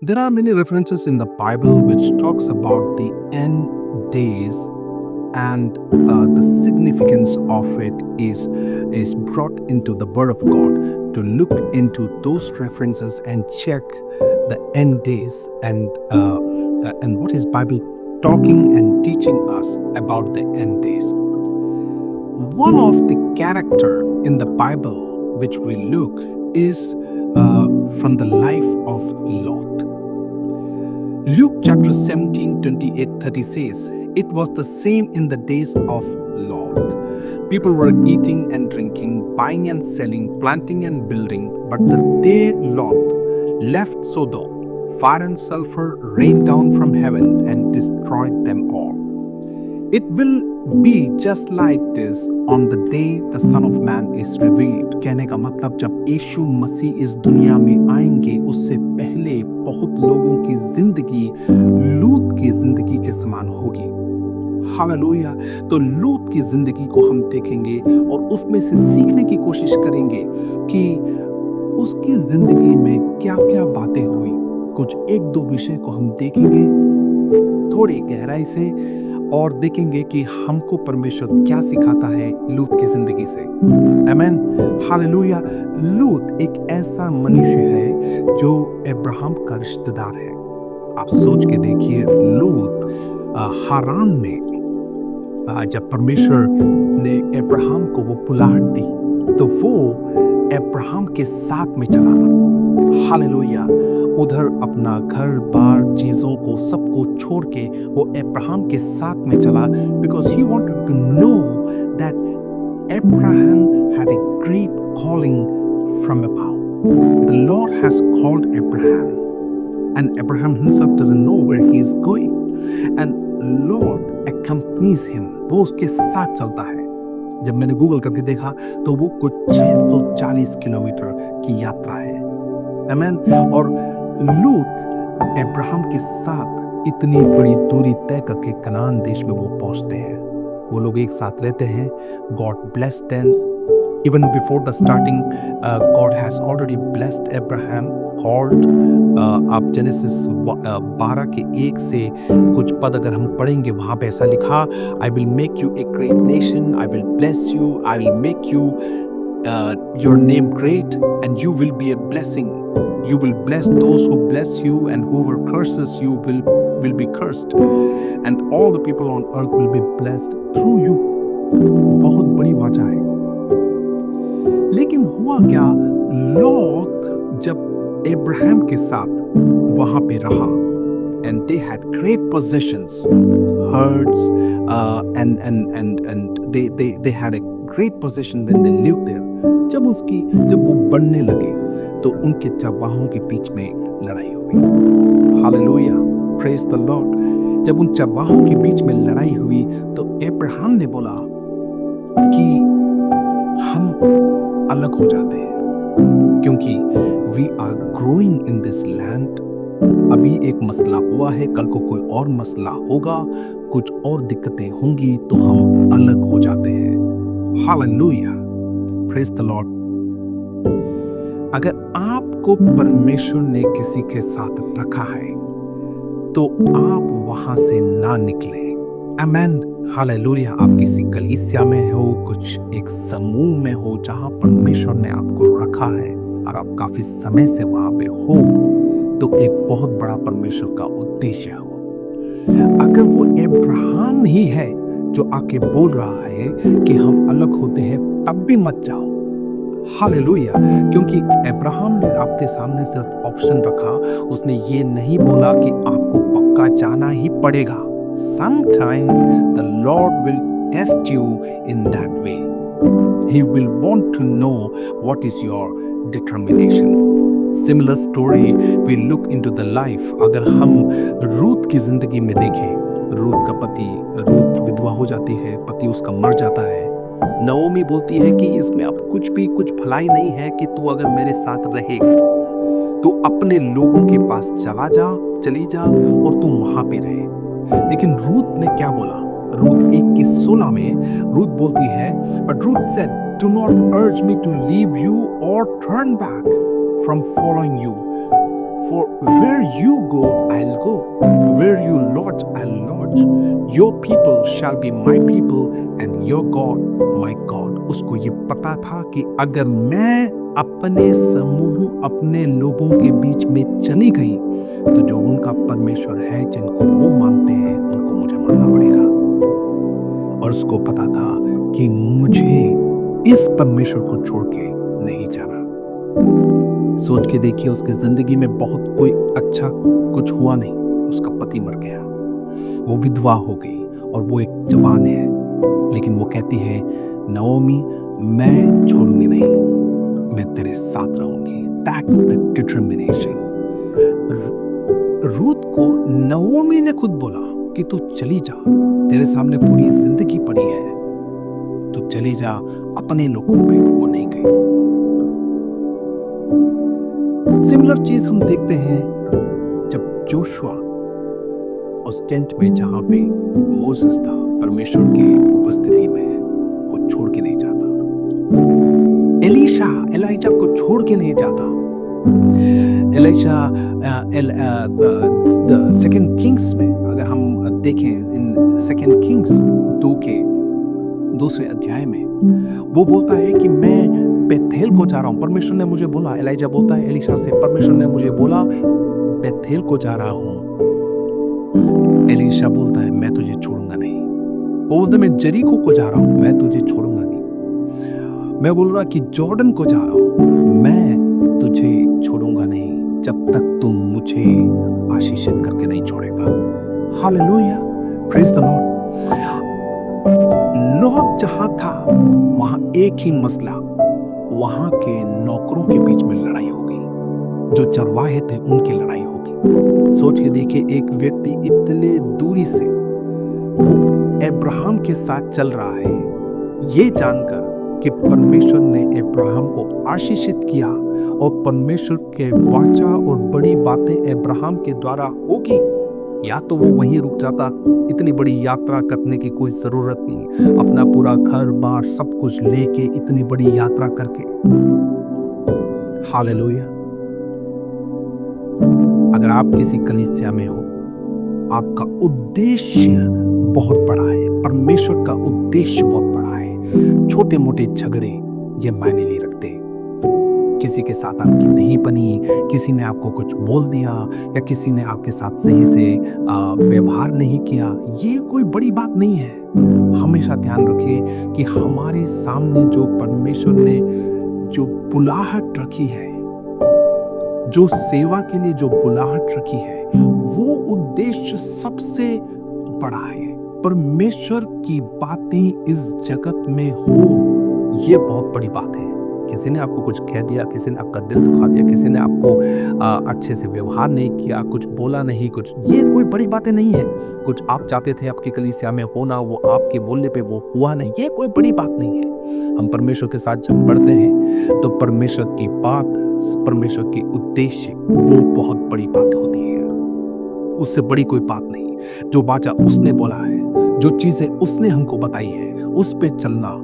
There are many references in the Bible which talks about the end days, and the significance of it is brought into the Word of God to look into those references and check the end days and what is Bible talking and teaching us about the end days. One of the character in the Bible which we look is from the life of Lot. Luke chapter 17, 28, 30 says, "It was the same in the days of Lot. People were eating and drinking, buying and selling, planting and building. But the day Lot left Sodom, fire and sulfur rained down from heaven and destroyed them all. It will be just like this on the day the Son of Man is revealed." कहने का मतलब जब यीशु मसीह इस दुनिया में आएंगे उससे पहले बहुत लोगों की जिंदगी लूत की जिंदगी के समान होगी। हालेलुया। तो लूत की जिंदगी को हम देखेंगे और उसमें से सीखने की कोशिश करेंगे कि उसकी जिंदगी में क्या क्या बातें हुई। कुछ एक दो विषय को हम देखेंगे थोड़ी गहराई से और देखेंगे कि हमको परमेश्वर क्या सिखाता है लूत की जिंदगी से। आमीन, हालेलुया। लूत एक ऐसा मनुष्य है जो अब्राहम का रिश्तेदार है। आप सोच के देखिए, लूत हारान में जब परमेश्वर ने अब्राहम को वो बुलाहट दी तो वो अब्राहम के साथ में चला। हालेलुया। उधर अपना घर बार चीजों को सबको छोड़ के वो अब्राहम के साथ में चला, because he wanted to know that Abraham had a great calling from above. The Lord has called Abraham and Abraham himself doesn't know where he is going and Lord accompanies him। वो उसके साथ चलता है। जब मैंने Google करके देखा तो वो कुछ 640 किलोमीटर की यात्रा है। आमीन। और लूत अब्राहम के साथ इतनी बड़ी दूरी तय करके कनान देश में वो पहुंचते हैं। वो लोग एक साथ रहते हैं। God blessed them even before the starting। God has already blessed Abraham, called। आप जेनेसिस 12 के 1 से कुछ पद अगर हम पढ़ेंगे वहाँ पे ऐसा लिखा, I will make you a great nation, I will bless you, I will make you your name great, and you will be a blessing. You will bless those who bless you, and whoever curses you will be cursed, and all the people on earth will be blessed through you। बहुत बड़ी वाचा है। लेकिन हुआ क्या, लॉत जब Abraham के साथ वहां पे रहा, and they had great possessions, herds, and they had a great possession when they lived there। जब वो बढ़ने लगे तो उनके चरवाहों के बीच में लड़ाई हुई। Hallelujah, praise the Lord. जब उन चरवाहों के बीच में लड़ाई हुई तो अब्राहम ने बोला कि हम अलग हो जाते हैं, क्योंकि we are growing in this land. अभी एक मसला हुआ है, कल को कोई और मसला होगा, कुछ और दिक्कतें होंगी, तो हम अलग हो जाते हैं। Hallelujah, praise the Lord. अगर आपको परमेश्वर ने किसी के साथ रखा है तो आप वहां से ना निकले। आमेन, हालेलुया। आप किसी कलीसिया में हो, कुछ एक समूह में हो जहां परमेश्वर ने आपको रखा है और आप काफी समय से वहां पे हो, तो एक बहुत बड़ा परमेश्वर का उद्देश्य हो। अगर वो अब्राहम ही है जो आके बोल रहा है कि हम अलग होते हैं, तब भी मत जाओ। हालेलुया। क्योंकि अब्राहम ने आपके सामने सिर्फ ऑप्शन रखा, उसने ये नहीं बोला कि आपको पक्का जाना ही पड़ेगा। Sometimes the Lord will test you in that way. He will want to know what is your determination. Similar story we look into the life। अगर हम रूत की जिंदगी में देखें, रूत का पति, रूत विधवा हो जाती है, पति उसका मर जाता है। नओमी बोलती है कि इसमें अब कुछ भलाई नहीं है कि तू अगर मेरे साथ रहेगा तो अपने लोगों के पास चली जा और तू वहां पे रहे। लेकिन रूत ने क्या बोला? रूत 1:16 में रूत बोलती है, but Ruth said, "Do not urge me to leave you or turn back from following you, For where you go, I'll go. Where you lodge, I'll lodge. Your people shall be my people and your God, my God. उसको ये पता था कि अगर मैं अपने समूह, अपने लोगों के बीच में चली गई, तो जो उनका परमेश्वर है, जिनको वो मानते हैं, उनको मुझे मानना पड़ेगा। और उसको पता था कि मुझे इस परमेश्वर को छोड़ के नहीं जाना। सोच के देखिए, उसकी जिंदगी में बहुत कोई अच्छा कुछ हुआ नहीं। उसका पति मर गया, वो विधवा हो गई और वो एक जवान है, लेकिन वो कहती है, नओमी मैं छोड़ूंगी नहीं, मैं तेरे साथ रहूंगी। That's the determination। रूथ को नओमी ने खुद बोला कि तू चली जा, तेरे सामने पूरी जिंदगी पड़ी है, तू चली जा अपने लोगों पे। वो नहीं गई। सिमिलर चीज हम देखते हैं जब जोशुआ उस टेंट में जहां पे मोसेस था, परमेश्वर के उपस्थिति में, वो छोड़ के नहीं जाता। एलीशा को छोड़ के नहीं जाता। एलीशा सेकंड किंग्स में अगर हम देखें, इन सेकंड किंग्स 2 के 2वें अध्याय में वो बोलता है कि मैं बेथेल को जा रहा हूं, परमेश्वर ने मुझे बोला। एलीशा बोलता है एलीशा से, परमेश्वर ने मुझे बोला बेथेल को जा रहा हूं। एलीशा बोलता है मैं तुझे छोड़ूंगा नहीं। वो बोलता है मैं जरीको को जा रहा हूं, मैं तुझे छोड़ूंगा नहीं। मैं बोल रहा कि जॉर्डन को जा रहा हूं, मैं तुझे छोड़ूंगा नहीं जब तक तुम मुझे आशीषित करके नहीं छोड़ेगा। Hallelujah, praise the Lord. लोग जहां था वहां एक ही मसला, वहां के नौकरों के बीच में लड़ाई हो गई, जो चरवाहे थे उनकी लड़ाई हो गई। सोच के देखिए, एक व्यक्ति इतने दूरी से वो अब्राहम के साथ चल रहा है, ये जानकर कि परमेश्वर ने अब्राहम को आशीषित किया और परमेश्वर के वाचा और बड़ी बातें अब्राहम के द्वारा होगी, या तो वो वहीं रुक जाता। इतनी बड़ी यात्रा करने की कोई जरूरत नहीं, अपना पूरा घर बार सब कुछ लेके इतनी बड़ी यात्रा करके। हालेलुया। अगर आप किसी कलीसिया में हो, आपका उद्देश्य बहुत बड़ा है, परमेश्वर का उद्देश्य बहुत बड़ा है। छोटे मोटे झगड़े ये मायने नहीं रखते। किसी के साथ आपकी नहीं बनी, किसी ने आपको कुछ बोल दिया या किसी ने आपके साथ सही से व्यवहार नहीं किया, ये कोई बड़ी बात नहीं है। हमेशा ध्यान रखें कि हमारे सामने जो परमेश्वर ने जो बुलाहट रखी है, जो सेवा के लिए जो बुलाहट रखी है, वो उद्देश्य सबसे बड़ा है। परमेश्वर की बातें इस जगत में हो, ये बहुत बड़ी बात है। किसी ने आपको कुछ कह दिया, किसी ने आपका दिल दुखा दिया, किसी ने आपको अच्छे से व्यवहार नहीं किया, कुछ बोला नहीं, कुछ, ये कोई बड़ी बातें नहीं है। कुछ आप चाहते थे आपकी कलीसिया में होना, वो आपके बोलने पे वो हुआ नहीं, ये कोई बड़ी बात नहीं है। हम परमेश्वर के साथ जब बढ़ते हैं तो परमेश्वर की बात, परमेश्वर के उद्देश्य, वो बहुत बड़ी बात होती है। उससे बड़ी कोई बात नहीं। जो वाचा उसने बोला है, जो चीजें उसने हमको बताई है, उस पे चलना,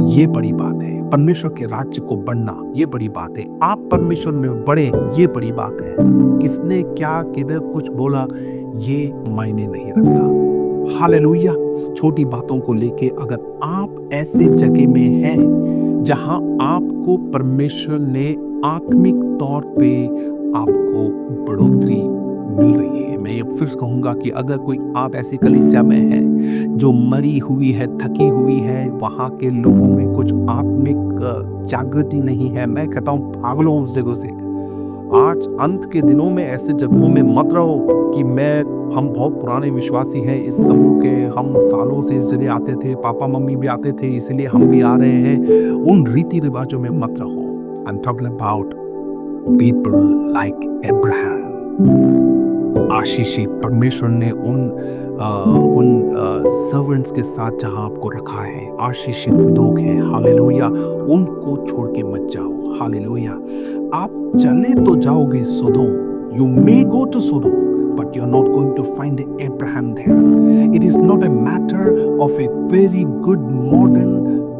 ये बड़ी बात है। परमेश्वर के राज्य को बढ़ना, ये बड़ी बात है। आप परमेश्वर में बढ़े, ये बड़ी बात है। किसने क्या किधर कुछ बोला, ये मायने नहीं रखता। हालेलुया। छोटी बातों को लेके अगर आप ऐसे जगह में हैं जहां आपको परमेश्वर ने आत्मिक तौर पे आपको बढ़ोतरी मिल रही है, मैं ये फिर कहूंगा कि अगर कोई आप ऐसी कलीसिया में है जो मरी हुई है, थकी हुई है, वहां के लोगों में कुछ आत्मिक जागृति नहीं है, मैं कहता हूं भाग लो उस जगह से। आज अंत के दिनों में ऐसे जगहों में मत रहो कि हम बहुत पुराने विश्वासी हैं, इस समूह के हम सालों से इसलिए आते थे, पापा मम्मी भी आते थे इसलिए हम भी आ रहे हैं, उन रीति रिवाजों में मत रहो। I am talking about people like Abraham. आशीषित परमेश्वर ने उन सर्वेंट्स के साथ जहां आपको रखा है, आशीषित लोग हैं। हालेलुया। उनको छोड़ के मत जाओ। हालेलुया। आप चले तो जाओगे Sodom, you may go to Sodom, but you're not going to find Abraham there. It is not a matter of a very good modern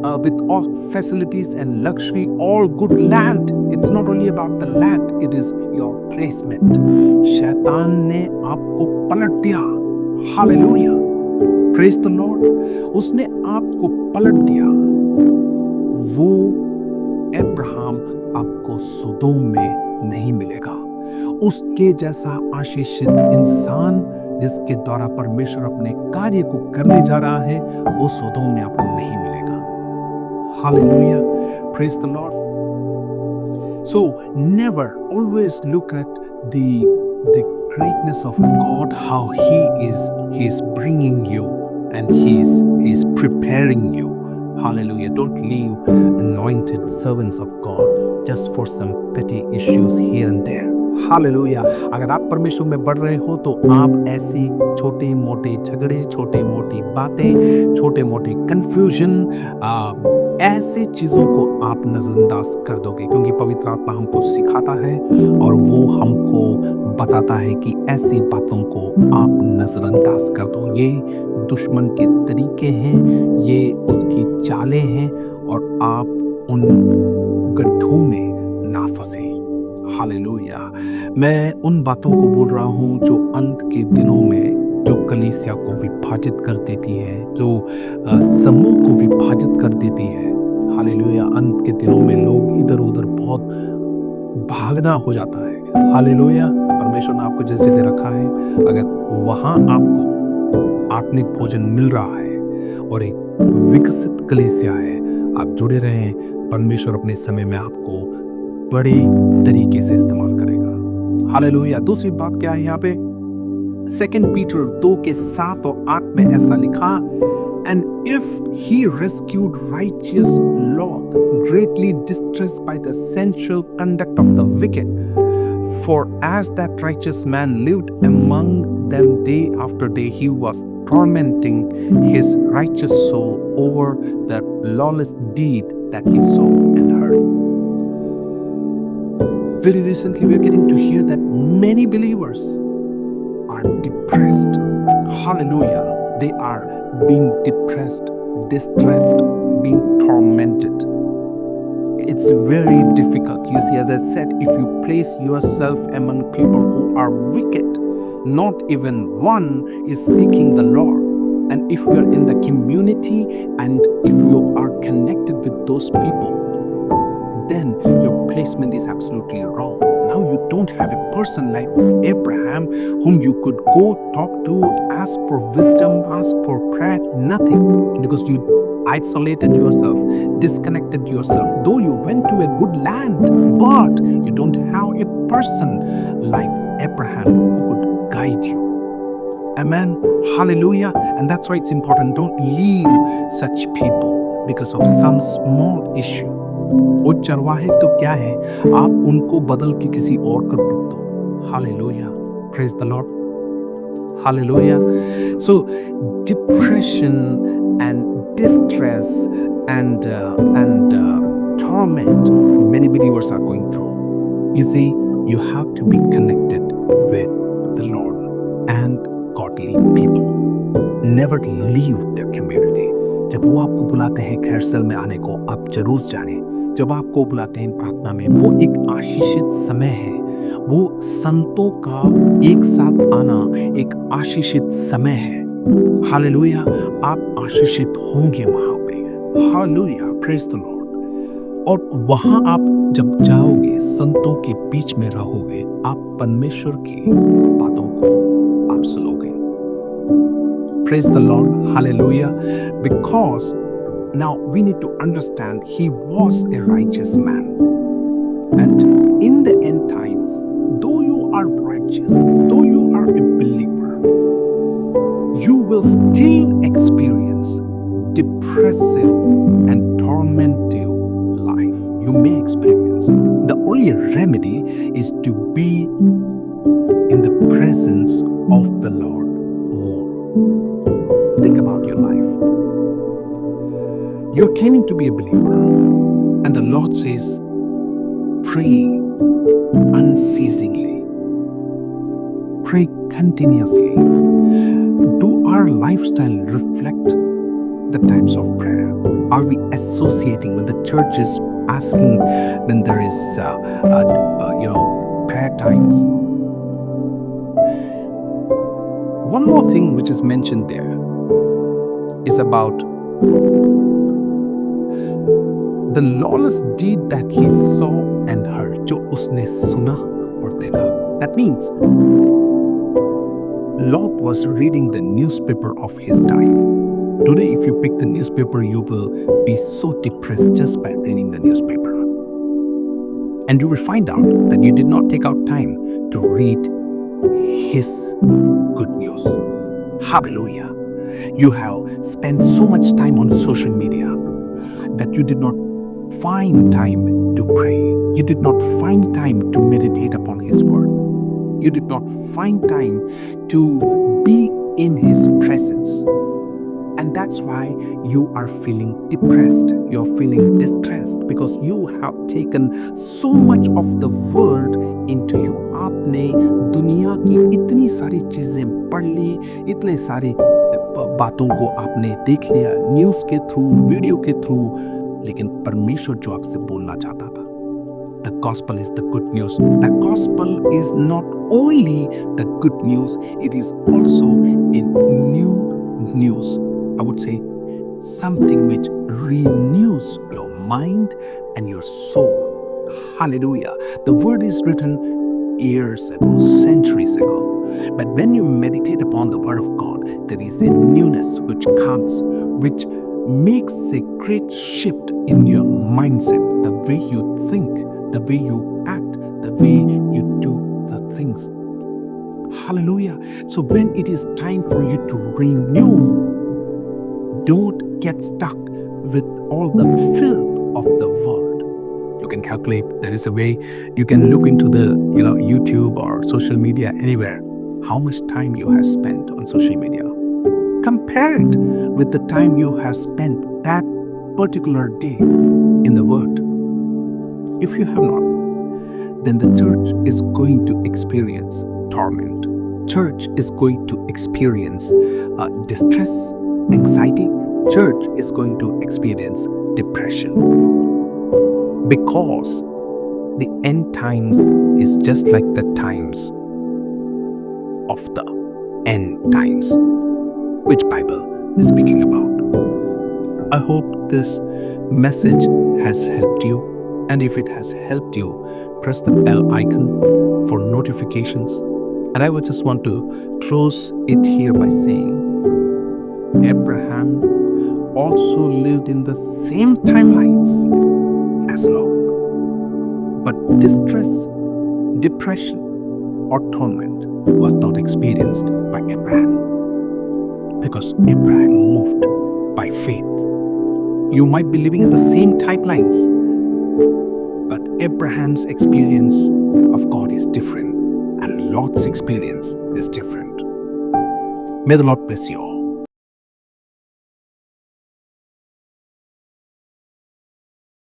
with all facilities and luxury, all good land. It's not only about the land, it is your placement. शैतान ने आपको पलट दिया. Hallelujah. Praise the Lord. उसने आपको पलट दिया. वो अब्राहम आपको सोदोम में नहीं मिलेगा. उसके जैसा आशीषित इंसान जिसके द्वारा परमेश्वर अपने कार्य को करने जा रहा है, वो सोदोम में आपको नहीं मिलेगा. Hallelujah. Praise the Lord. So never, always look at the greatness of God, how He is bringing you and He is preparing you. Hallelujah. Don't leave anointed servants of God just for some petty issues here and there. Hallelujah. अगर आप परमेश्वर में बढ़ रहे हो तो आप ऐसी छोटे मोटे झगड़े, छोटे मोटी बातें, छोटे मोटे कंफ्यूजन, ऐसी चीज़ों को आप नज़रअंदाज कर दोगे, क्योंकि पवित्र आत्मा हमको सिखाता है और वो हमको बताता है कि ऐसी बातों को आप नज़रअंदाज कर दो. ये दुश्मन के तरीके हैं, ये उसकी चालें हैं और आप उन गड्ढों में ना फंसे. हालेलुया. मैं उन बातों को बोल रहा हूँ जो अंत के दिनों में जो कलीसिया को विभाजित कर देती है, जो समूह को विभाजित कर देती है. हालेलुया. अंत के दिनों में लोग इधर उधर बहुत भागना हो जाता है. हालेलुया. परमेश्वर ने आपको जैसे दे रखा है, अगर वहाँ आपको आत्मिक भोजन मिल रहा है और एक विकसित कलीसिया है, आप जुड़े रहें. परमेश्वर अपने समय में आपको बड़े तरीके से इस्तेमाल करेगा. हालेलुया. दूसरी बात क्या है यहाँ पे? 2 पीटर 2:7 और 8 में ऐसा लिखा, and if he rescued righteous Lot, greatly distressed by the sensual conduct of the wicked, for as that righteous man lived among them day after day, he was tormenting his righteous soul over the lawless deed that he saw and heard. Very recently, we are getting to hear that many believers are depressed. Hallelujah. They are being depressed, distressed, being tormented. It's very difficult. You see, as I said, if you place yourself among people who are wicked, not even one is seeking the Lord. And if you are in the community and if you are connected with those people, then your placement is absolutely wrong. Now you don't have a person like Abraham whom you could go talk to, ask for wisdom, ask for prayer, nothing, because you isolated yourself, disconnected yourself. Though you went to a good land, but you don't have a person like Abraham who could guide you. Amen. Hallelujah. And that's why it's important. Don't leave such people because of some small issue. वो चरवाहे तो क्या है, आप उनको बदल के किसी और को रख दो. Hallelujah. Praise the Lord. Hallelujah. So depression and distress and torment many believers are going through. You see, you have to be connected with the Lord and godly people. Never leave their community. जब वो आपको बुलाते हैं खैरसल में आने को, आप जरूर जाने. जब आपको बुलाते हैं प्रार्थना में, वो एक आशीषित समय है. वो संतों का एक साथ आना एक आशीषित समय है. हालेलुया. आप आशीषित होंगे वहां पे. हालेलुया. Praise the Lord. और वहां आप जब जाओगे, संतों के बीच में रहोगे, आप परमेश्वर की बातों को आप सुनोगे. Praise the Lord. Hallelujah. Because now we need to understand he was a righteous man. And in the end times, though you are righteous, though you are a believer, you will still experience depressive and tormentive life. You may experience. The only remedy is to be in the presence of the Lord more. Think about your life. You're claiming to be a believer, and the Lord says, pray unceasingly, pray continuously. Do our lifestyle reflect the times of prayer? Are we associating when the church is asking, when there is, prayer times? One more thing which is mentioned there is about the lawless deed that he saw and heard. जो उसने सुना और देखा. That means Lot was reading the newspaper of his time. Today, if you pick the newspaper, you will be so depressed just by reading the newspaper. And you will find out that you did not take out time to read his good news. Hallelujah. You have spent so much time on social media that you did not find time to pray. You did not find time to meditate upon his word. You did not find time to be in his presence. And that's why you are feeling depressed. You're feeling distressed because you have taken so much of the world into you. आपने दुनिया की इतनी सारी चीजें पढ़ ली, इतने सारी बातों को आपने देख लिया न्यूज़ के थ्रू, वीडियो के थ्रू, लेकिन परमेश्वर जो आपसे बोलना चाहता था. The gospel is the good news. The gospel is not only the good news, it is also a new news. I would say something which renews your mind and your soul. Hallelujah. The word is written years ago, centuries ago. But when you meditate upon the word of God, there is a newness which comes, which makes a great shift in your mindset, the way you think, the way you act, the way you do the things. Hallelujah. So when it is time for you to renew, don't get stuck with all the filth of the world. You can calculate. There is a way you can look into the YouTube or social media anywhere. How much time you have spent on social media? Compare it with the time you have spent that particular day in the Word. If you have not, then the church is going to experience torment. Church is going to experience distress, anxiety. Church is going to experience depression. Because the end times is just like the times of the end times, which Bible is speaking about. I hope this message has helped you. And if it has helped you, press the bell icon for notifications. And I would just want to close it here by saying, Abraham also lived in the same timelines as Lot. But distress, depression, or torment was not experienced by Abraham, because Abraham moved by faith. You might be living in the same timelines, but Abraham's experience of God is different, and Lot's experience is different. May the Lord bless you all.